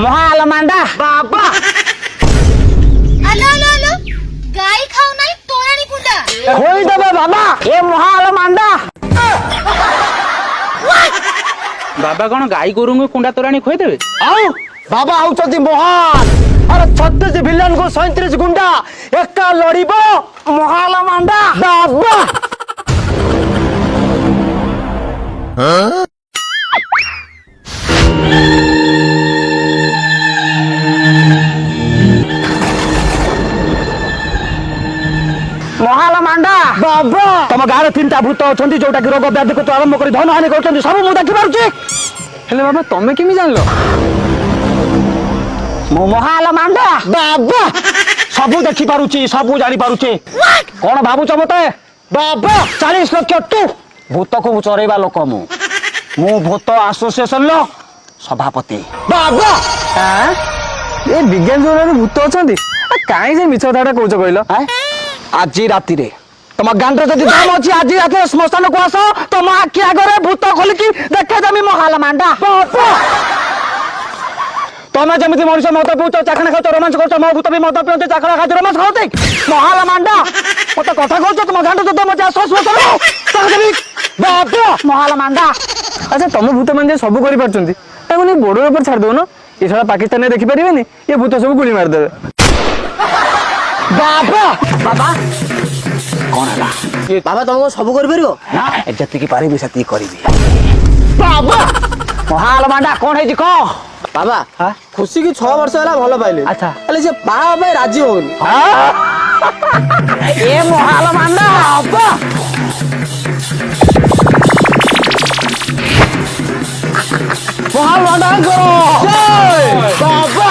মহাল মান্ডা বাবা আলো আলো আলো গাই খাও নাই তোরানি কুন্ডা হই দেবে বাবা এ মহাল মান্ডা বাবা কোন গাই গরুঙ্গু কুন্ডা তোরানি খোই দেবে আউ বাবা আউଛନ୍ତି মহান আরে 36 ভিলেন को 37 গুন্ডা একা লড়িব মহাল মান্ডা বাবা মহাল মান্ডা বাবা তମ ଗାଁରେ ତିନିଟା ଭୂତ ଅଛନ୍ତି ଯୋଉଟା କି ରୋଗ ବ୍ୟାଧିକୁ ଆରମ୍ଭ କରି ଧନ ହାନି କରୁଛନ୍ତି ସବୁ ମୁଁ ଦେଖି ପାରୁଛି ହେଲେ ବାବା ତମେ କେମିତି ଜାଣିଲ ମୁଁ ମହାଲ ମାଣ୍ଡା ବାବା ସବୁ ଦେଖି ପାରୁଛି ସବୁ ଜାଣି ପାରୁଛି କଣ ଭାବୁଛ ମତେ ବାବା 40 ଲକ୍ଷ ଟୁ ଭୂତକୁ ଚରେଇବା ଲୋକ ମୁଁ ଭୂତ ଆସୋସିଏସନର ସଭାପତି ବାବା ଏ ବିଜ୍ଞାନ ଜୋନରେ ଭୂତ ଅଛନ୍ତି କାହିଁ ଯେ ମିଛ କଥାଟା କହୁଛ କହିଲ ଆଜି ରାତିରେ ତମ ଗାଣ୍ଡରେ ଯଦି ଦାମ ଅଛି ଆଜି ରାତିରେ ଶ୍ମଶାନକୁ ଆସ ତମ ଆଖି ଆଗରେ ଭୂତ ଖୋଲିକି ଦେଖେଇଦେମି ମହାଲ ମାଣ୍ଡା ତମେ ଯେମିତି ମଣିଷ ମଦ ପିଉଛ ଚାଖଣା ଖାଉଛ ରୋମାଞ୍ଚ କରୁଛ ମୋ ଭୂତ ବି ମଦ ପିଅନ୍ତି ଚାଖଣା ଖାଉଛ ରୋମାଞ୍ଚ ଖାଉନ୍ତି ମହାଲ ମାଣ୍ଡା ମତେ କଥା କହୁଛ ତମ ଗାଣ୍ଡ ଯଦି ଦମ ଅଛି ଆସ ମହାଲ ମାଣ୍ଡା ଆଚ୍ଛା ତମ ଭୂତ ମାନେ ସବୁ କରିପାରୁଛନ୍ତି ତାକୁ ନେଇ ବୋର୍ଡର ଉପରେ ଛାଡି ଦଉନ ଏ ସାରା ପାକିସ୍ତାନରେ ଦେଖିପାରିବେନି ଏ ଭୂତ ସବୁ ଗୁଳି ମାରିଦେବେ ବାବା ବାବା କଣ ହେଲା ବାବା ତମକୁ ସବୁ କରିପାରିବ ଯେତିକି ପାରିବି ସେତିକି କରିବି ବାବା ମହାଲ ମାଣ୍ଡା କଣ ହେଇଛି କହ ବାବା ଖୁସି କି 6 ବର୍ଷ ହେଲା ଭଲ ପାଇଲେ ଆଚ୍ଛା ହେଲେ ସେ ବାହା ପାଇଁ ରାଜି ହଉନି ଏ ମହାଲ ମାଣ୍ଡା ବାବା ମହାଲ ମାଣ୍ଡାଙ୍କର ବାବା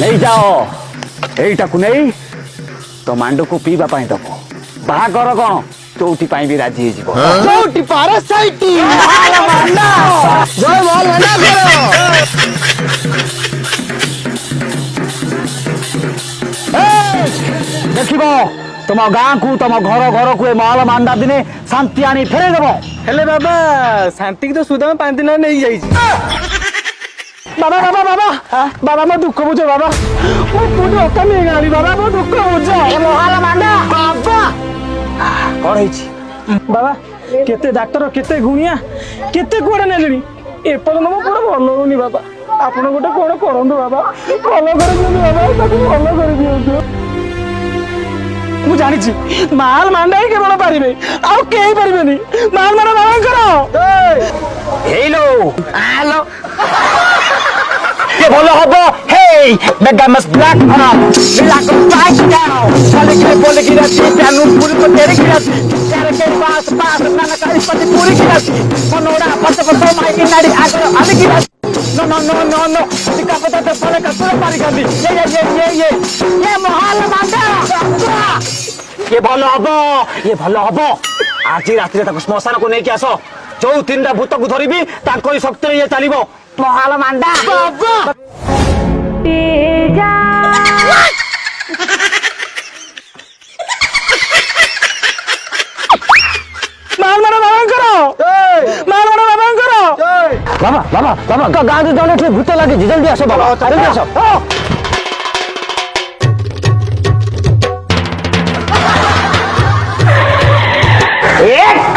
ନେଇଯାଅ ଏଇଟାକୁ ନେଇ ତ ମାଣ୍ଡକୁ ପିଇବା ପାଇଁ ଦବ ବାହାଘର କଣ ଚଉଠି ପାଇଁ ବି ରାଜି ହେଇଯିବ ଚଉଠି ପାରାସାଇଟି ମହାଲ ମାଣ୍ଡା ଜୟ ମହାଲ ମାଣ୍ଡା ଦେଖିବ ତମ ଗାଁକୁ ତମ ଘର ଘରକୁ ଏ ମହାଲ ମାଣ୍ଡା ଦିନେ ଶାନ୍ତି ଆଣି ଫେରେଇ ଦେବ ହେଲେ ବାବା ଶାନ୍ତିକି ତ ସୁଦାମ 5 ଦିନ ନେଇ ଯାଇଛି ବାବା ବାବା ବାବା ବାବା ମୋ ଦୁଃଖ ବୁଝ ବାବା ମୋ ପୁଣି ଅକାମି ହେଇଗଲାଣି ବାବା ମୋ ଦୁଃଖ ବୁଝ ମହାଲ ମାଣ୍ଡା ବାବା କଣ ହେଇଛି ବାବା କେତେ ଡାକ୍ତର କେତେ ଗୁଣିଆ କେତେ କୁଆଡେ ନେଲେଣି ଏପର୍ଯ୍ୟନ୍ତ ମୋ ପୁରା ଭଲ ହଉନି ବାବା ଆପଣ ଗୋଟେ କଣ କରନ୍ତୁ ବାବା ଭଲ କରିଦିଅନ୍ତୁ ବାବା ତାକୁ ଭଲ କରିଦିଅନ୍ତୁ ମୁଁ ଜାଣିଛି ମାଲ ମାଣ୍ଡା ହିଁ କେବଳ ପାରିବେ ଆଉ କେହି ପାରିବେନି ମାଲ ମାଣ୍ଡା ବାବାଙ୍କର ହେଇଲୋ ଆଲୋ কে ভালো হবো হেই মেগামাস ব্ল্যাক আপ ব্ল্যাক পাস দাও চলে কে বলে কি রাতি জানু পুরি তো তেরে কি রাতি তেরে কে পাস পাস নানা কালি পতি পুরি কি রাতি মনোড়া পত পত মাই কি নাড়ি আগর আলি কি রাতি নো নো নো নো নো টিকা পতা তে ফলে কাতুরে পারি গান্দি এ মহাল মান্ডা কে ভালো হবো ভালো হবো আজি রাতে তাকে শ্মশানকু নেকি আস ଯୋଉ ତିନିଟା ଭୂତକୁ ଧରିବି ତାଙ୍କରି ଶକ୍ତିରେ ଇଏ ଚାଲିବ ମହାଲ ମାଣ୍ଡା ବାବା ବାବା ବାବା ଗାଁରେ ଜଣେ ଏଠି ଭୂତ ଲାଗିଛି ଜଲ୍ଦି ଆସ ବାବା ଜଲ୍ଦି ଆସ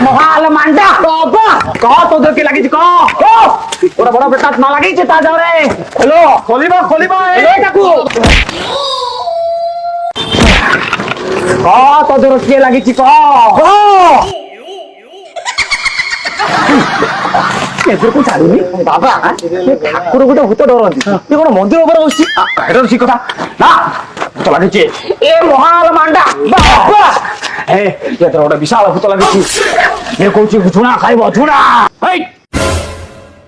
মহাল মান্ডা বাবা কহ তো দেখে লাগিছে কহ ওরা বড় বেটা না লাগিছে তা যারে হ্যালো খলিবা এটাকু কহ তো দূর কে লাগিছে কহ এদেরকু ছাড়ুনি বাবা ঠাকুর গোটে ভূত ডরନ୍ତି এ কোন মন্দির উপরে বসছি এটা ঠিক কথা না ভূত লাগিছে এ মহাল মান্ডা বাবা এ এত বড় বিশাল ভূত লাগিছে এ কইছি ঝুনা খাইব ঝুনা এই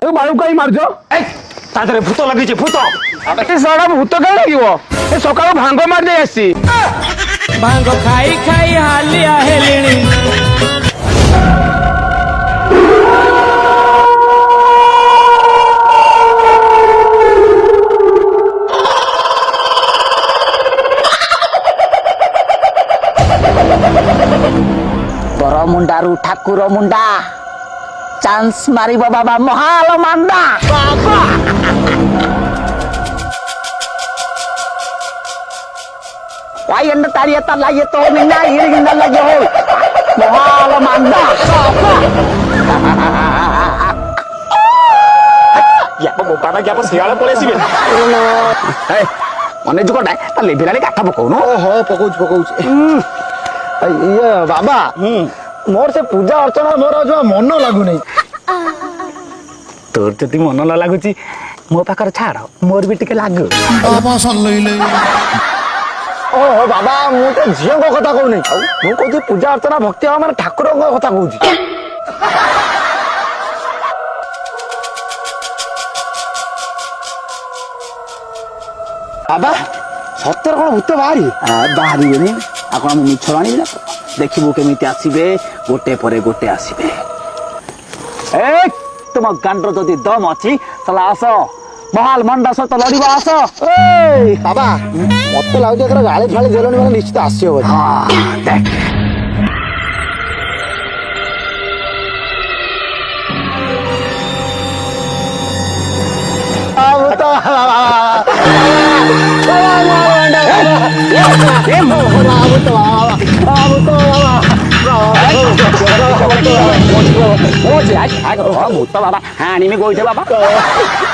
এ বায়ু কাই মারছো এই তাদের ভূত লাগিছে ভূত এ সারা ভূত কাই লাগিব এ সকাল ভাঙ্গ মার দেই আসছি ভাঙ্গ খাই খাই হালিয়া হেলিনি ବର ମୁଣ୍ଡାରୁ ଠାକୁର ମୁଣ୍ଡା ଚାନ୍ସ ମାରିବ ବାବା ମହାଲ ମାଣ୍ଡା ବାବା എന്റെ തരിയത്ത ലയ്യത്തോ നിന്ന ഇരിക്കുന്ന ലയ്യോ മഹാല മണ്ട ଅନେକ କଟା ତା ଲେଭିଲାରେ କାଠ ପକଉନୁ। ହଁ ପକଉଛି ପକଉଛି। ଇଏ ବାବା ମୋର ସେ ପୂଜା ଅର୍ଚ୍ଚନା ମୋର ଜମା ମନ ଲାଗୁନି। ତୋର ଯଦି ମନ ନ ଲାଗୁଛି ମୋ ପାଖରେ ଛାଡ ମୋର ବି ଟିକେ ଲାଗୁ। ଓହୋ ବାବା ମୁଁ ତ ଝିଅଙ୍କ କଥା କହୁନି ମୁଁ କହୁଛି ପୂଜା ଅର୍ଚ୍ଚନା ଭକ୍ତି ହବା ମାନେ ଠାକୁରଙ୍କ କଥା କହୁଛି। ବାବା ସତରେ କଣ ଭୂତ ବାହାରି ବାହାରିବେନି ଆଉ କଣ ମୁଁ ମିଛ ଆଣିବି ନା ଦେଖିବୁ କେମିତି ଆସିବେ ଗୋଟେ ପରେ ଗୋଟେ ଆସିବେ। ଏ ତୁମ ଗାଣ୍ଡର ଯଦି ଦମ ଅଛି ତାହେଲେ ଆସ ମହାଲ ମଣ୍ଡା ସହିତ ଲଢିବା ଆସ। ବାବା ମତେ ଲାଗୁଛି ଏଥର ଗାଳି ଫାଳି ଦେଲଣି ମାନେ ନିଶ୍ଚିତ ଆସିବ ବୋଧେ। ଦେଖ ହାଣିମି ଗୋଇଠେ ବାବା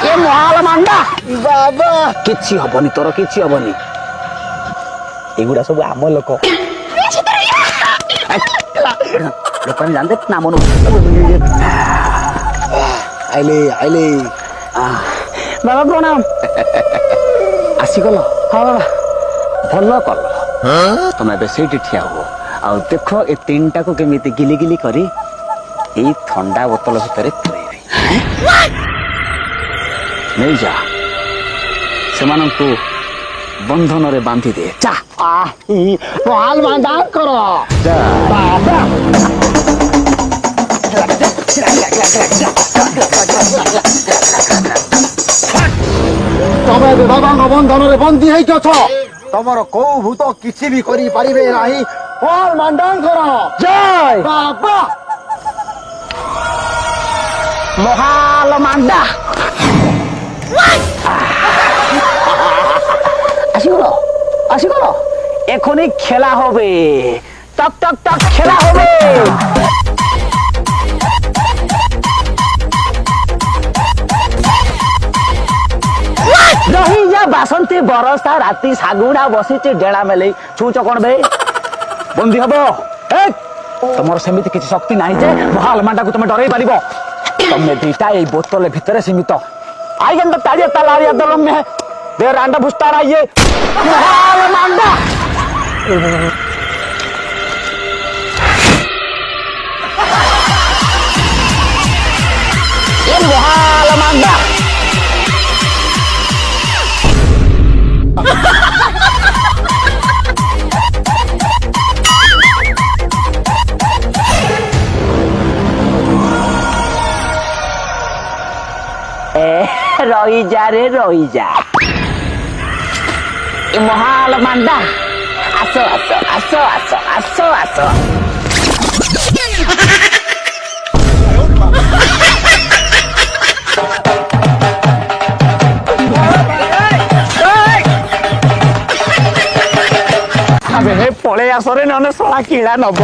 ଏ ମହାଲ ମାଣ୍ଡା ବାବା କିଛି ହବନି ତୋର କିଛି ହବନି ଏଗୁଡା ସବୁ ଆମ ଲୋକ ଲୋକମାନେ ଜାଣନ୍ତି ନାମ ଆଇଲେ ଆଇଲେ ବାବା ପ୍ରଣାମ ଆସିଗଲ ହଁ ବାବା ଭଲ କଲ ତମେ ଏବେ ସେଇଠି ଠିଆ ହୁଅ ଆଉ ଦେଖ ଏ ତିନିଟାକୁ କେମିତି ଗିଲି ଗିଲି କରି ଏଇ ଥଣ୍ଡା ବୋତଲ ଭିତରେ ପୁରେଇବି ନେଇଯା ସେମାନଙ୍କୁ ବନ୍ଧନରେ ବାନ୍ଧି ଦେ ଚା ମହାଲ ମାଣ୍ଡା କର ଯା ତମେ ଏବେ ବାବାଙ୍କ ବନ୍ଧନରେ ବନ୍ଦୀ ହେଇକି ଅଛ ତମର କୋଉ ଭୂତ କିଛି ବି କରିପାରିବେ ନାହିଁ। ମହାଲ ମାଣ୍ଡାଙ୍କର ଜୟ ବାବା মহাল মান্ডা আসিগল আসিগল এখনই খেলা হবে টক টক টক খেলা হবে রহি যা বাসন্তী বরসা রাতি সাগুড়া বসিছে ডেড়া মেলে ছুচ কোন বে বন্দী হব তোমার সেমিতি কিছু শক্তি নাই যে মহাল মান্ডাକୁ তুমি ডরাই পারিব तमे दीटा ये बोतल भीतर सीमित आई गन ताड़िया तलारिया दलम में दे रांडा भुस्तारा ये महाल मांडा ये महाल मांडा রইজা রে রইজা এ মহাল মান্ডা আসো আসো আসো আসো আসো আসো আবে হে পড়ে আসরে ননে সোলা কিলা নব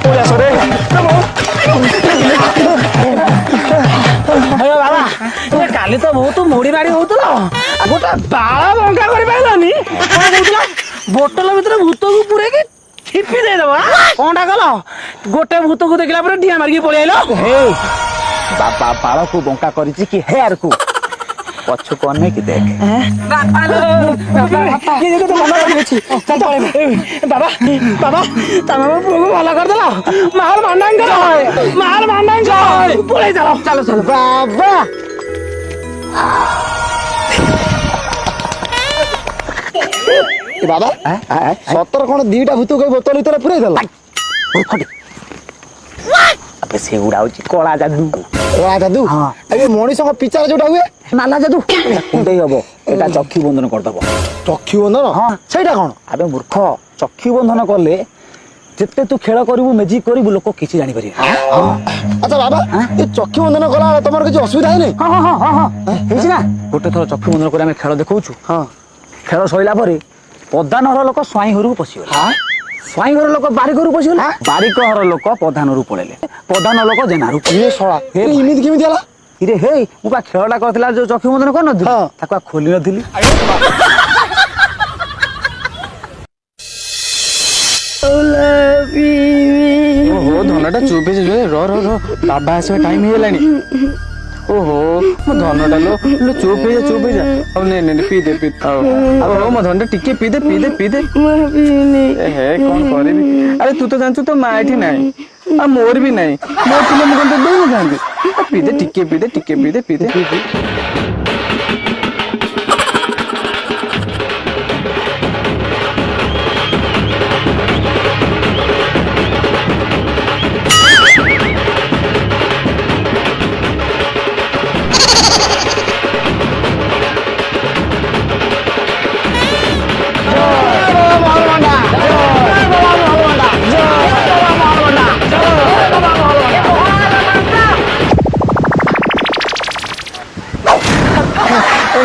পড়ে আসরে বাবা কালি তো ବହୁତ ମୁଢି ମାଡି ହଉଥିଲ ଆଉ ଗୋଟେ ବାଳ ବଙ୍କା କରିପାରିଲନି କଣ କହୁଥିଲ ବୋଟଲ ଭିତରେ ଭୂତକୁ ପୁରେଇକି ଠିପି ଦେଇଦବ କଣଟା କଲ ଗୋଟେ ଭୂତକୁ ଦେଖିଲା ପରେ ଡିଆ ମାରିକି ପଳେଇ ଆଇଲ ବାବା ବାଳକୁ ବଙ୍କା କରିଛି କି ହେୟାରକୁ ପଛକୁ ଅନେଇକି ଦେଖ ବାବା ବାବା ତମେ ମୋ ପୁଅକୁ ଭଲ କରିଦେଲ ମାଲ ଭାଣ୍ଡାଙ୍କ ପଳେଇ ଚାଲ ଚାଲ ଚାଲ ବାବା ବାବା ସତର କଣ ଦିଟା ଭୂତ ବୋତଲ ଭିତରେ ପୁରେଇ ଦେଲ ସେଗୁଡା ହଉଛି କଳା ଯାଦୁ କଳା ଯାଦୁ ଏବେ ମଣିଷଙ୍କ ପିଚାରେ ଯୋଉଟା ହୁଏ ନାଲା ଯାଦୁ କୁଣ୍ଡେଇ ହବ ଏଟା ଚକ୍ଷୁ ବନ୍ଧନ କରିଦବ ଚକ୍ଷୁ ବନ୍ଧନ ହଁ ସେଇଟା କଣ ଆବେ ମୂର୍ଖ ଚକ୍ଷୁ ବନ୍ଧନ କଲେ ଯେତେ ତୁ ଖେଳ କରିବୁ ମ୍ୟାଜିକ୍ କରିବୁ ଲୋକ କିଛି ଜାଣିପାରିବେ। ଆଚ୍ଛା ବାବା ଏ ଚକ୍ଷୁ ବନ୍ଧନ କଲା ତମର କିଛି ଅସୁବିଧା ହେଇନି? ହଁ ହେଇଛି ନା। ଗୋଟେ ଥର ଚକ୍ଷୁ ବନ୍ଧନ କରି ଆମେ ଖେଳ ଦେଖଉଛୁ। ଖେଳ ସରିଲା ପରେ ପ୍ରଧାନ ଘର ଲୋକ ସ୍ୱାଇଁ ଘରକୁ ପଶିଗଲେ। ସ୍ୱାଇଁ ଘର ଲୋକ ବାରିକ ଘରକୁ ପଶିଗଲେ। ବାରିକ ଘର ଲୋକ ପ୍ରଧାନ ଘରକୁ ପଳେଇଲେ। ପ୍ରଧାନ ଲୋକ ଜେନାରୁ ଏମିତି କେମିତି ହେଲା? ଇରେ ହେଇ ମୁଁ ବା ଖେଳଟା କରିଥିଲା ଯୋଉ ଚକ୍ଷୁ ବନ୍ଧନ କରିନଥିଲି ତାକୁ ଖୋଲି ନଥିଲି। ଓହୋ ଧନଟା ଚୁପ୍ ହେଇଯିବ। ର ବାବା ଆସିବା ଟାଇମ ହେଇଗଲାଣି। ଓହୋ ମୋ ଧନଟା लो ଚୁପ୍ ହେଇଯା। ଆଉ ନେ ପିଇଦେ ଓହୋ ମୋ ଧନଟା ଟିକେ ପିଇଦେ। ହେ କଣ କରିବି? ଆରେ ତୁ ତ ଜାଣିଛୁ ତୋ ମା ଏଠି ନାହିଁ ଆଉ ମୋର ବି ନାହିଁ। ମୋର ଥିଲେ ମୁଁ କଣ ତୋ ଦେଇନଥାନ୍ତି? ପିଇଦେ ଟିକେ ପିଇଦେ।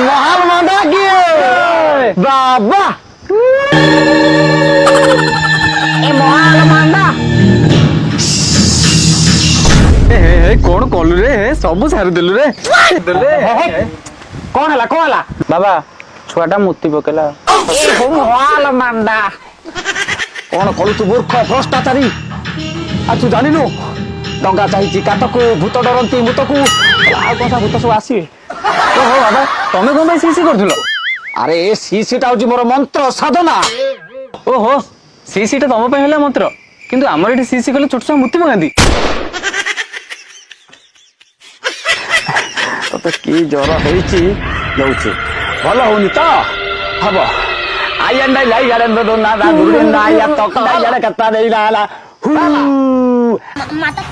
ମହାଲ ମାଣ୍ଡା କିଏ? ବାବା କଣ କଲୁ ରେ? ସବୁ ସାରିଦେଲୁ ରେ। କଣ ହେଲା? ବାବା ଛୁଆଟା ମୁତି ପକେଇଲା। ମାଣ୍ଡା କଣ କଲୁ ତୁ ମୂର୍ଖ ଭ୍ରଷ୍ଟାଚାରୀ? ଆଉ ତୁ ଜାଣିନୁ ଡଙ୍ଗା ଚାହିଁଛି କାତକୁ ଭୂତ ଡରନ୍ତି ଭୂତକୁ। ଆଉ କଥା ଭୂତ ସବୁ ଆସିବେ। ଓହୋ ବାବା ତମେ କଣ ପାଇଁ ସିସି କରୁଥିଲ? ଆରେ ଏ ସିଟା ହଉଛି ମୋର ମନ୍ତ୍ର ସାଧନା। ଓହୋ ସିସିଟା ତମ ପାଇଁ ହେଲା ମନ୍ତ୍ର, କିନ୍ତୁ ଆମର ଏଠି ସିସି କଲେ ଛୋଟ ଛୁଆ ମୁତି ପକାନ୍ତି। ତତେ କି ଜର ହେଇଛି ଦଉଛି ଭଲ ହଉନି ତ ହବ। ମାତା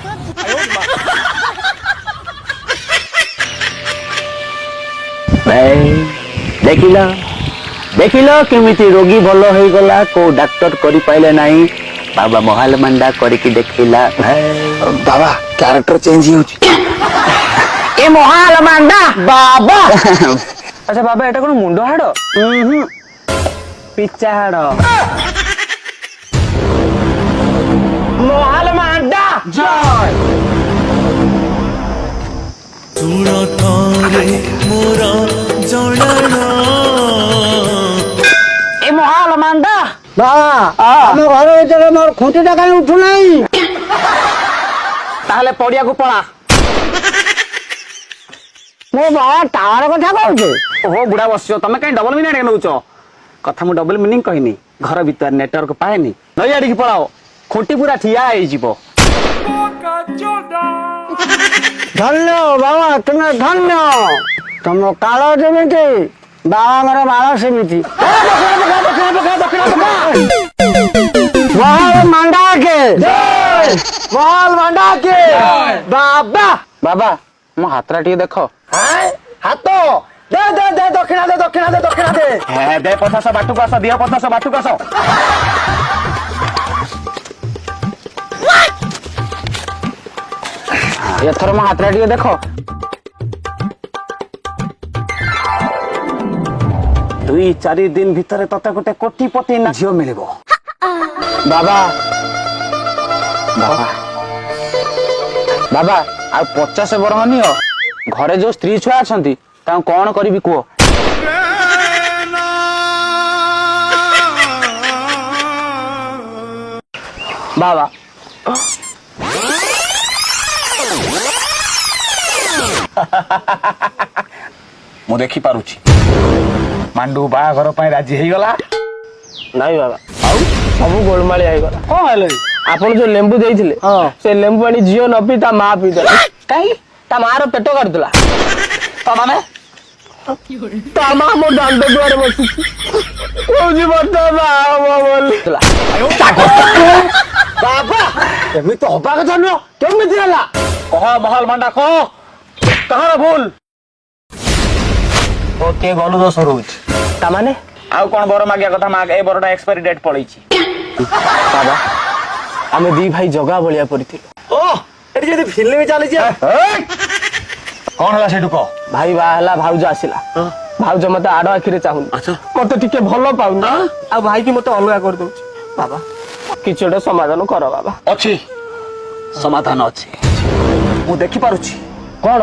ଦେଖିଲ କେମିତି ରୋଗୀ ଭଲ ହେଇଗଲା। କୋଉ ଡାକ୍ତର କରିପାଇଲେ ନାହିଁ, ବାବା ମହାଲ ମାଣ୍ଡା କରିକି ଦେଖିଲା। ବାବା କ୍ୟାରେକ୍ଟର ଚେଞ୍ଜ ହେଇଯାଉଛି। ଏ ମହାଲ ମାଣ୍ଡା ବାବା। ଆଚ୍ଛା ବାବା ଏଟା କଣ ମୁଣ୍ଡ ହାଡ? ପିଚା ହାଡ। ମହାଲ ମାଣ୍ଡା ଜୟ। ଶୁଣ ଥରେ ମୋର ଜଣାଣ। ଏ ମହାଲ ମାଣ୍ଡା ବାବା ଆମ ଘର ଭିତରେ ମୋର ଖୁଣ୍ଟିଟା କାହିଁ ଉଠୁନାହିଁ? ତାହେଲେ ପଡିଆକୁ ପଳା। ମୁଁ ବାବା ଟାୱାର କଥା କହୁଛି। ଓହୋ ବୁଢା ବସିଛ ତମେ କାହିଁ ଡବଲ ମିନିଟ୍ ନଉଛ? କଥା ମୁଁ ଡବଲ ମିନିଂ କହିନି। ଘର ଭିତରେ ନେଟୱାର୍କ ପାଏନି। ନଈ ଆଡିକି ପଳାଅ, ଖୁଣ୍ଟି ପୁରା ଠିଆ ହେଇଯିବ। ଧନ୍ୟ ବାବା ତୁମେ ଧନ୍ୟ। ତମ କାଳ ଯେମିତି ବାବାଙ୍କର ବାଳ ସେମିତି। ମହାଲ ମାଣ୍ଡା କେ ମହାଲ ମାଣ୍ଡା କେ ବାବା। ବାବା ମୋ ହାତଟା ଟିକେ ଦେଖ। ହାତ ଦେ ଦକ୍ଷିଣା ଦେ। ଦେ 50 ବାଟକୁ ଆସ, ଦିଅ 50 ବାଟକୁ ଆସ। ଏଥର ମୋ ହାତଟା ଟିକେ ଦେଖ। 2-4 ଦିନ ଭିତରେ ତତେ ଗୋଟେ କୋଟିପତି ନା ଝିଅ ମିଳିବ। ବାବା ଆଉ 50 ବରଂ ନିଅ। ଘରେ ଯୋଉ ସ୍ତ୍ରୀ ଛୁଆ ଅଛନ୍ତି ତାଙ୍କୁ କଣ କରିବି କୁହ? ବାବା ମୁଁ ଦେଖିପାରୁଛି ମାଣ୍ଡୁ ବାହାଘର ପାଇଁ ରାଜି ହେଇଗଲା। ନାଇଁ ବାବା ଆଉ ସବୁ ଗୋଳମାଳି ହେଇଗଲା। କଣ ହେଲେ? ଆପଣ ଯୋଉ ଲେମ୍ବୁ ଦେଇଥିଲେ ସେ ଲେମ୍ବୁ ପାଣି ଝିଅ ନ ପିଇ ତା ମା ପିଇଦେଲା। କାହିଁ? ତା ମା ର ପେଟ କାଟୁଥିଲା। ତା ମାନେ ତା ମା ମୋ ଦାଣ୍ଡ ଦୁଆରେ ବସିଛି କହୁଛି ମତେ ବାହା ହବ ବୋଲି। ବାବା ଏମିତି ହବା କଥା ନୁହଁ। କେମିତି ହେଲା? କହ ମହଲ ମାଣ୍ଡା କହ, କାହାର ଭୁଲ? କିଏ ଗଲୁ ଦୋଷ ରହୁଛି। ତା ମାନେ ଆଉ କଣ ବର ମାଗିବା କଥା ମାଗ। ଏ ବରଟା ଏକ୍ସପାୟରି ଡେଟ୍ ପଳେଇଛି। ବାବା आमे दी भाई जगा भलिया पड़िथिलु ओ एटी जदी फिल्म चली जे कौन हला सेठु को भाई बाहला भाउज आसिला भाउज मते आड़ आखिरे चाहुन अच्छा मते टिके भलो पाउन आ भाई की मते अलगा कर दउछ बाबा किछोटा समाधान करो बाबा अछि समाधान अछि मु देखि पारुछि कोन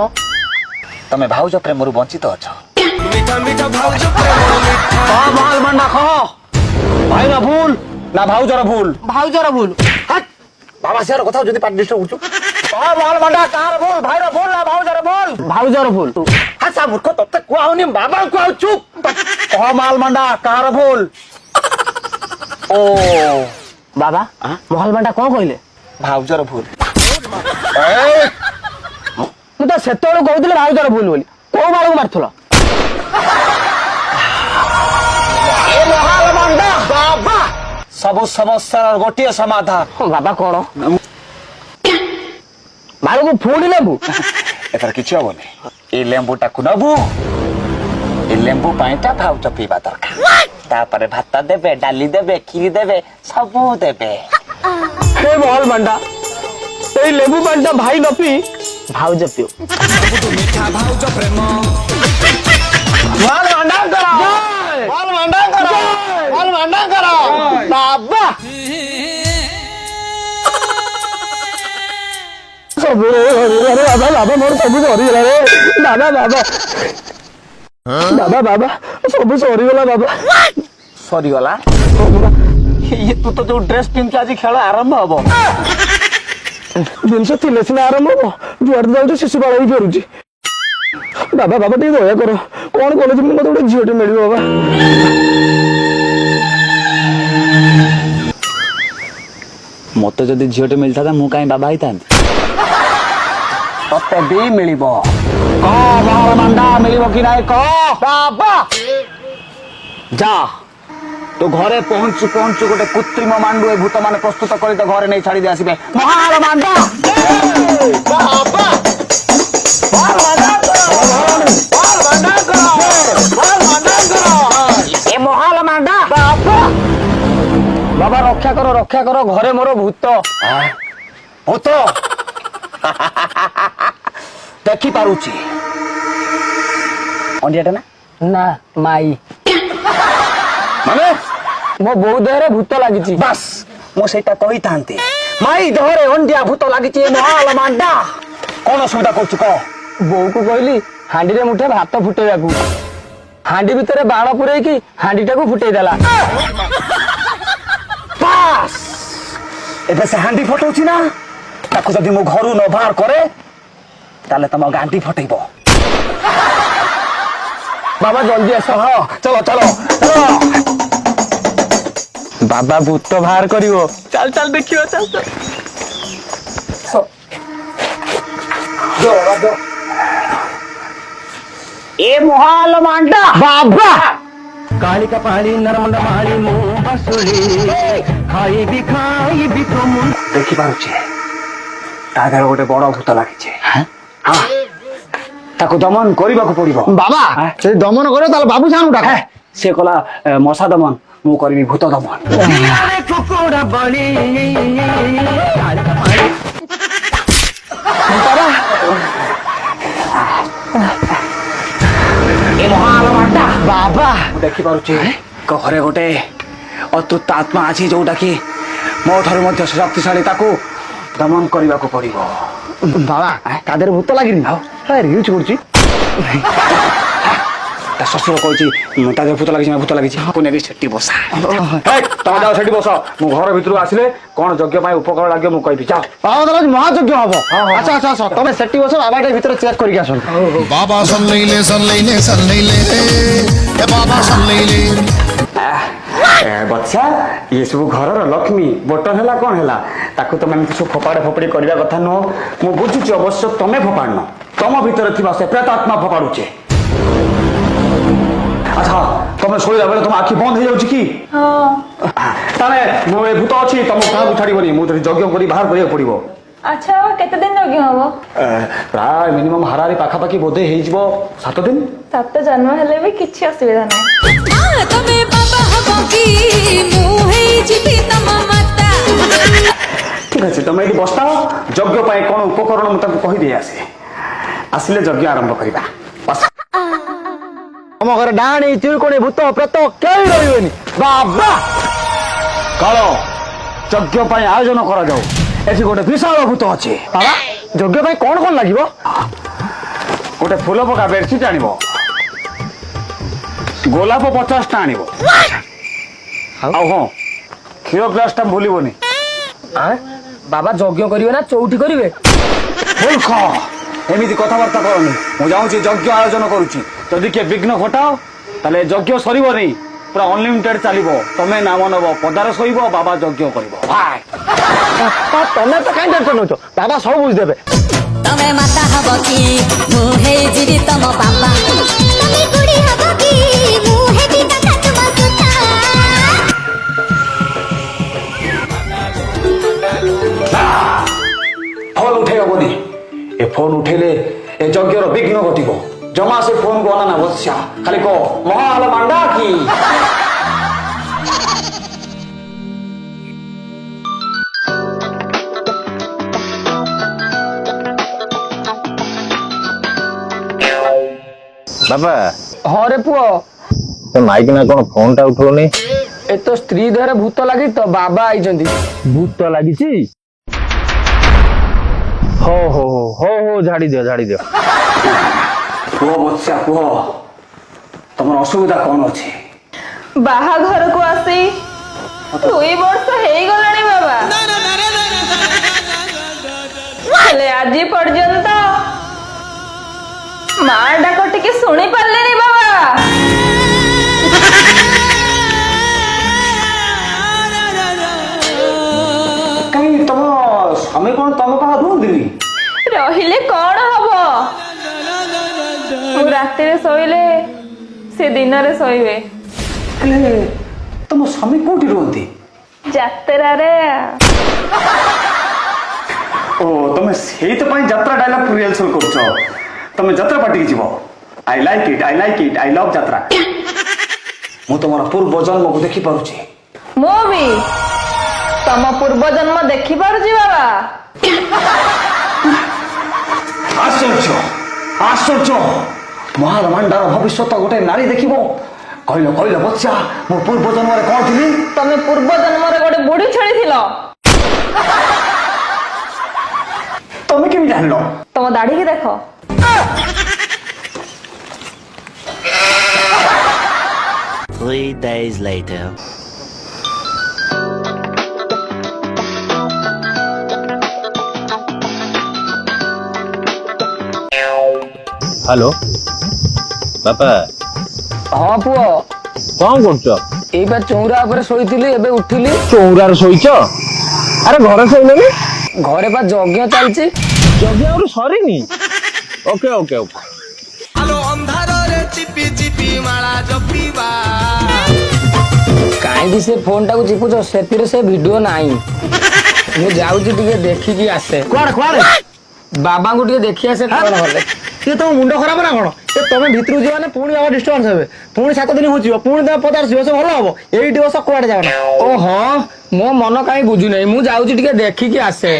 तमे भाउज प्रेमरु वंचित अछ मीठा मीठा भाउज प्रेम माल मंडा खो भाई ना भूल ना भाउजर भूल भाउजर भूल हट बाबा सेर कथा जदी पाट डिस्टर्ब होछु माल मंडा कार भूल भाईर भूल ना भाउजर भूल भाउजर भूल हासा मूर्ख तते कुआउनी बाबा कुआउ चुप कह माल मंडा कार भूल ओ बाबा महल बांडा कोन कहले भाउजर भूल मु तो सेतोळ कहउतले भाउजर भूल बोली को बाळू मारथुला ए महाल मंडा बाबा सबु समस्यार गोटिए समाधान बाबा कोन बाळू को फूडी लेबू एतर किछि होबनी ए लेंबू टाकु नबू ए लेंबू पाइटा भाउज पीबा दरकार तापरे भात देबे डाली देबे खीरी देबे सबु देबे हे महल बांडा ए लेबू बांडा भाई न पी भाउज पियो माल मंडा करो माल मंडा करो माल मंडा करो बाबा सब अरे बाबा बाबा मोर सब सरी गला रे बाबा बाबा बाबा बाबा सब सरी गला बाबा सरी गला ये तू तो जो ड्रेस पिन के आज खेल आरंभ हबो दिन से थिले सिना आरंभ हो जुआर जाउ शिशु बाळ ही फेरुची बाबा बाबा टी दया करो कोन कॉलेज में मते गोटे झियोटे मिलियो बाबा मते जदी झियोटे मिलता था मु काई बाबा आइता तते भी मिलिबो माल मंडा मिलिबो कि नाही को बाबा जा तो घरे पहुंचु पहुंचु गोटे कृत्रिम मांडू ए भूत माने प्रस्तुत करी तो घरे नहीं छाड़ी दे आसीबे महाल मांडा बाबा माल मंडा करो माल मंडा करो माल मंडा करो ए महाल मंडा बाबा बाबा रक्षा करो घरे मोर भूत भूत देखि पारुची अंडियाटा ना ना माई माने मो बो देहरे भूत लागिची बस मो सेटा कहि थांती माई देहरे अंडिया भूत लागिची महाल मांडा कोन सुविधा करछु को बो को कहली हांडी रे मुठे भात फुटेयाकू हांडी भितरे बाण पुरै की हांडीटा को फुटेई देला बस एबे से हांडी फटौची ना ताको जदी मो घरु न बाहर करे ताले तम गांडी फटैबो बाबा जल्दी आस चलो चलो चलो बाबा भूत बाहर करिवो चल चल देखियो चल ए महाल मांडा बाबा काली का पानी नरमंड माली मो बसुली खाई भी तो मुन देखि पारुछे तागर गोटे बड़ भूत लागिछे हां ताको दमन करिबाको पड़िबो बाबा से दमन करे ताले बाबू सानु डाक से कला मशा दमन मु करबी भूत दमन कुकुड़ा बली ए महाल मांडा बाबा देखि पारुछे घरे गोटे अतुत आत्मा अछि जोटा कि मो थारु मध्य शक्तिशाली ताको दमन करिबाको पड़िबो बाबा तादेर भूत लागिनी यूज करछि ता ससुर कहछि तादेर भूत लागिछि कोने के छट्टी बसा ए तम जाओ छट्टी बसा मु घर भितरु आसिले कोन यज्ञ पाई उपकार लाग्यो मु कहबि जाओ बाबा ताले महायज्ञ हबो अच्छा अच्छा अच्छा तमे सेट्टी बस बाबा के भीतर चेक करिक आसन बाबा सन ले ए बाबा सन ले बच्चा ये सब घर लक्ष्मी बटन है कौन है ताकू तुम सब फोपाड़े फोपड़ी करने कथा नुह मु बुझुची अवश्य तमें फोपाड़न तम भीतर थी से प्रेतात्मा फोपाड़ुचे अच्छा तुम शोला बेले तुम आखि बंद हो जाउची कि ताने मो ए भूत अछि तुम काहू छाड़ीबनी मु यज्ञ करी बाहर करिया पड़िबो अच्छा केते दिन यज्ञ हबो प्राय मिनिमम हारारी पाखापाखि बोधे हो 7 दिन 7 जन्म हेले भी किछि असुविधा नै तमे बाबा हबो की मु हे जिबी तम माता ঠিক আছে তুমি এটি বসতাও যজ্ঞ পাই কোন উপকরণ মু তাকে কহি দিয়ে আসে আসলে যজ্ঞ আরম্ভ করিবা বস ଆମ ଘରେ ଡାହାଣୀ ଚିରୁକଣି ଭୂତ ପ୍ରେତ କେହି ରହିବେନି ବାବା କାଳ ଯଜ୍ଞ ପାଇଁ ଆୟୋଜନ କରାଯାଉ ଏଠି ଗୋଟେ ବିଶାଳ ଭୂତ ଅଛି ବାବା ଯଜ୍ଞ ପାଇଁ କଣ କଣ ଲାଗିବ ଗୋଟେ ଫୁଲ ପକା ବେଡସିଟ୍ ଆଣିବ ଗୋଲାପ 50ଟା ଆଣିବ ଆଉ ହଁ କ୍ଷୀର ଗ୍ଲାସଟା ଭୁଲିବନି ବାବା ଯଜ୍ଞ କରିବେ ନା ଚଉଠି କରିବେ ମୂର୍ଖ ଏମିତି କଥାବାର୍ତ୍ତା କରନି ମୁଁ ଯାଉଛି ଯଜ୍ଞ ଆୟୋଜନ କରୁଛି ଯଦି କିଏ ବିଘ୍ନ ଘଟାଅ ତାହେଲେ ଯଜ୍ଞ ସରିବନି ପୁରା ଅନଲିମିଟେଡ୍ ଚାଲିବ ତମେ ନାମ ନେବ ପଦାରେ ଶୋଇବ ବାବା ଯଜ୍ଞ କରିବ ତମେ ତ କାହିଁ ଟେନସନ ନଉଛ ବାବା ସବୁ ବୁଝିଦେବେ ତମେ ମାତା ହବ କି ମୁଁ ହେଇଯିବି ତମ ବାପା ତମେ କୁଡି ହବ କି ମୁଁ ହେବି କଥା ତୁମ ସୁତା ଫୋନ ଉଠେଇ ହବନି ଏ ଫୋନ ଉଠେଇଲେ ଏ ଯଜ୍ଞର ବିଘ୍ନ ଘଟିବ ଜମା ସେ ଫୋନକୁ ଅନାନା ବସ୍ୟା ଖାଲି କହ ମହାଲ ମାଣ୍ଡା କି ବାବା ହଁ ରେ ପୁଅ ମାଇକିନା କଣ ଫୋନ ଟା ଉଠଉନି ଏ ତ ସ୍ତ୍ରୀ ଦେହରେ ଭୂତ ଲାଗି ତ ବାବା ଆଇଛନ୍ତି। ଭୂତ ଲାଗିଛି ହଉ ହଉ ହଉ ହଉ ଝାଡି ଦିଅ କୁହ ବତ୍ସ୍ୟା କୁହ ତମର ଅସୁବିଧା କଣ ଅଛି ବାହାଘରକୁ ଆସି 2 ବର୍ଷ ହେଇଗଲାଣି ବାବା ହେଲେ ଆଜି ପର୍ଯ୍ୟନ୍ତ ମା ଡାକ ଟିକେ ଶୁଣି ପାରିଲେନି ବାବା କାହିଁ ତମ ସ୍ୱାମୀ କଣ ତମ ପାଖ ରୁହନ୍ତିନି ରହିଲେ କଣ ହବ ମୁଁ ରାତିରେ ଶୋଇଲେ ସେ ଦିନରେ ଶୋଇବେ ହେଲେ ତମ ସ୍ୱାମୀ କୋଉଠି ରୁହନ୍ତି ଯାତ୍ରାରେ ଓ ତମେ ସେଇଥିପାଇଁ ଯାତ୍ରା ଡାଇଲଗ ରିହର୍ସାଲ କରୁଛ ତମେ ଯାତ୍ରା ପାର୍ଟିକି ଯିବ I like it I love jatra ମୁଁ ତମର ପୂର୍ବ ଜନ୍ମକୁ ଦେଖିପାରୁଛି ମୁଁ ବି ତମ ପୂର୍ବ ଜନ୍ମ ଦେଖିପାରୁଛି ବାବା ଆଶ୍ଚର୍ଯ୍ୟ ମହାଲ ମାଣ୍ଡାର ଭବିଷ୍ୟତ ଗୋଟେ ନାରୀ ଦେଖିବ କହିଲ ବତ୍ସ୍ୟା ମୁଁ ପୂର୍ବ ଜନ୍ମରେ କଣ ଥିଲି ତମେ ପୂର୍ବ ଜନ୍ମରେ ଗୋଟେ ବୁଢୀ ଛେଳିଥିଲ ତମେ କେମିତି ଜାଣିଲ ତମ ଦାଢିକି ଦେଖ ହ୍ୟାଲୋ ବାପା ହଁ ପୁଅ କଣ କରୁଛ ଏଇ ବା ଚଉରା ଉପରେ ଶୋଇଥିଲି ଏବେ ଉଠିଲି ଚଉରାରେ ଶୋଇଛ ଆରେ ଘରେ ଶୋଇଲେନି ଘରେ ବା ଯଜ୍ଞ ଚାଲିଛି ଯଜ୍ଞ ଆହୁରି ସରିନି ଓକେ ଓକେ ଓକେ କାହିଁକି ସେ ଫୋନ ଟାକୁ ଚିପୁଛ ସେଥିରେ ସେ ଭିଡିଓ ନାହିଁ ମୁଁ ଯାଉଛି ଟିକେ ଦେଖିକି ଆସେ କୁଆଡେ ବାବାଙ୍କୁ ଟିକେ ଦେଖି ଆସେ କଣ ହେଲେ ଇଏ ତମ ମୁଣ୍ଡ ଖରାପ ନା କଣ ଏ ତମେ ଭିତରକୁ ଯିବ ମାନେ ପୁଣି ବାବା ଡିଷ୍ଟର୍ବାନ୍ସ ହେବେ ପୁଣି 7 ଦିନ ଘୁଚିବ ପୁଣି ତମେ ପଦାରେ ଯିବ ସେ ଭଲ ହବ ଏଇଠି ବସ କୁଆଡେ ଯାଅ ନା ଓ ହଁ ମୋ ମନ କାହିଁ ବୁଝୁନାହିଁ ମୁଁ ଯାଉଛି ଟିକେ ଦେଖିକି ଆସେ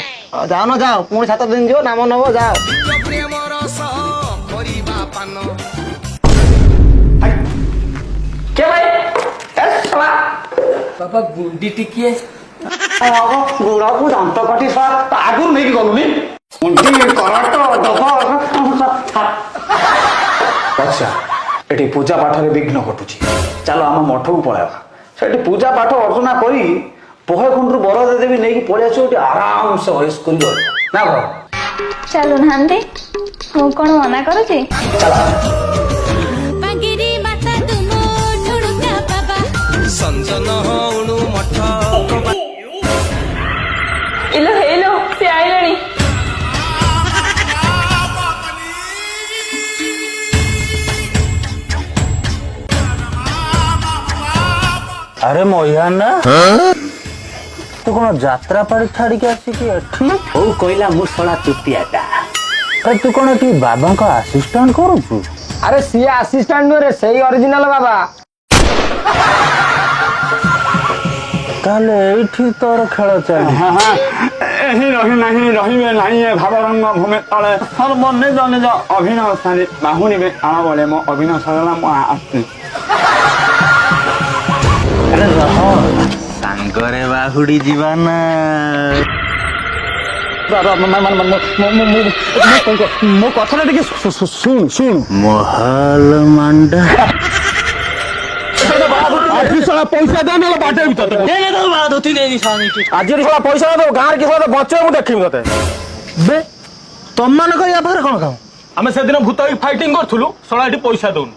ଯାଅ ପୁଣି 7 ଦିନ ଯିବ ନାମ ନବ ଯାଅ କେ ଭାଇ ଏ ଶଳା ବାବା ଗୁଣ୍ଡି ଟିକିଏ ଗୁଡକୁ ଦାନ୍ତ କାଟି ଆଗରୁ ନେଇକି ଗଲୁନି ଆଚ୍ଛା ଏଠି ପୂଜା ପାଠରେ ବିଘ୍ନ ଘଟୁଛି ଚାଲ ଆମ ମଠକୁ ପଳେଇବା ସେଠି ପୂଜା ପାଠ ଅର୍ଚ୍ଚନା କରି ପହରକୁଣ୍ଡରୁ ବରଦ ଦେବୀ ନେଇକି ପଳେଇ ଆସିବ ଏଠି ଆରାମସେ ହଏସ୍ କରି ରହିବ ନା କଣ ଚାଲୁନାହାନ୍ତି ମୁଁ କଣ ମନା କରୁଛି ପାଙ୍ଗିରି ମାତା ତୁମ ଠୁଣୁକା ବାବା ଇଲୋ ହେଇଲୋ ସେ ଆଇଲେଣି ଆରେ ମହିଆନା ତୁ କଣ ଯାତ୍ରା ପାଳି ଛାଡିକି ଆସିକି ଏଠି ହଉ କହିଲା ମୁଁ ଶଳା ଚୁତିଆଟା ଆରେ ତୁ କଣ ଏଠି ବାବାଙ୍କ ଆସିଷ୍ଟାଣ୍ଟ କରୁଛୁ ଆରେ ସିଏ ଆସିଷ୍ଟାଣ୍ଟ ନୁହେଁ ରେ ସେଇ ଅରିଜିନାଲ ବାବା ତାହେଲେ ଏଇଠି ତୋର ଖେଳ ଚାଲିଛି କେହି ରହି ନାହିଁ ରହିବେ ନାହିଁ ଏ ଭାବରଙ୍ଗ ଭୂମି ତଳେ ସର୍ବ ନିଜ ନିଜ ଅଭିନୟ ସାରି ବାହୁନିବେ ଆଳ ବଳେ ମୋ ଅଭିନୟ ସରିଲା ମୁଁ ଆସିଛି। ସାଙ୍ଗରେ ବାହୁଡି ଯିବା ନା ମୋ କଥାଟା ଟିକେ ଶୁଣ ମହଲ ମାଣ୍ଡା ପଇସା ଦେ ନହେଲେ ବାଟରେ ଭିତରେ ଆଜି ଶଳା ପଇସା ଦବ ଗାଁରେ କି ଶଳା ବଞ୍ଚେଇବ ମୁଁ ଦେଖିବି ତତେ ବେ ତମମାନଙ୍କ ୟା ପାଖରେ କଣ କାମ? ଆମେ ସେଦିନ ଭୂତ ହେଇ ଫାଇଟିଂ କରୁଥିଲୁ ଶଳା ଏଠି ପଇସା ଦଉନି।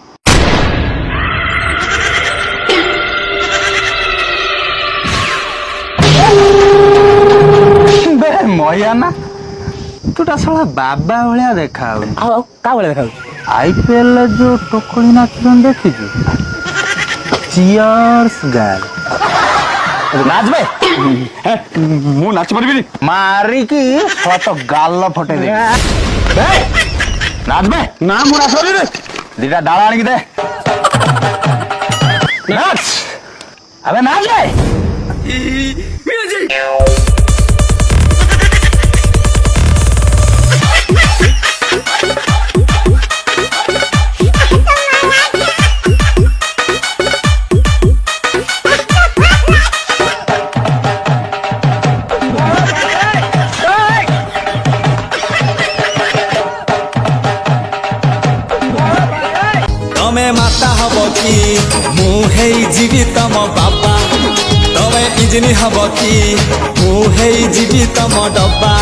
ବେ ମୟା ନା ତୁଟା ଶଳା ବାବା ଭଳିଆ ଦେଖା ହଉନି। ଆଉ କା ଭଳିଆ ଦେଖାଯାଉଛି? IPL ରେ ଯୋଉ ଟୋକଳି ନାଚୁଛନ୍ତି ଦେଖିଛୁ? ଚିୟର୍ସ ଗାର୍ଲ ନାଚ ବେ ମୁଁ ନାଚି ପାରିବିନି ମାରିକି ଶଳା ତ ଗାଲ ଫଟେଇ ଦେ। ନାଚ ବେ ନା ମୁଁ ନାଚ ପାରିବିନି। ଦିଟା ଡାଳ ଆଣିକି ଦେ। ନାଚ ଆବେ ନାଚ ବେ। तमे माता हब कि मु जीवी तम बाबा तमे इंजिनी हब कि मु जीवी तम डब्बा।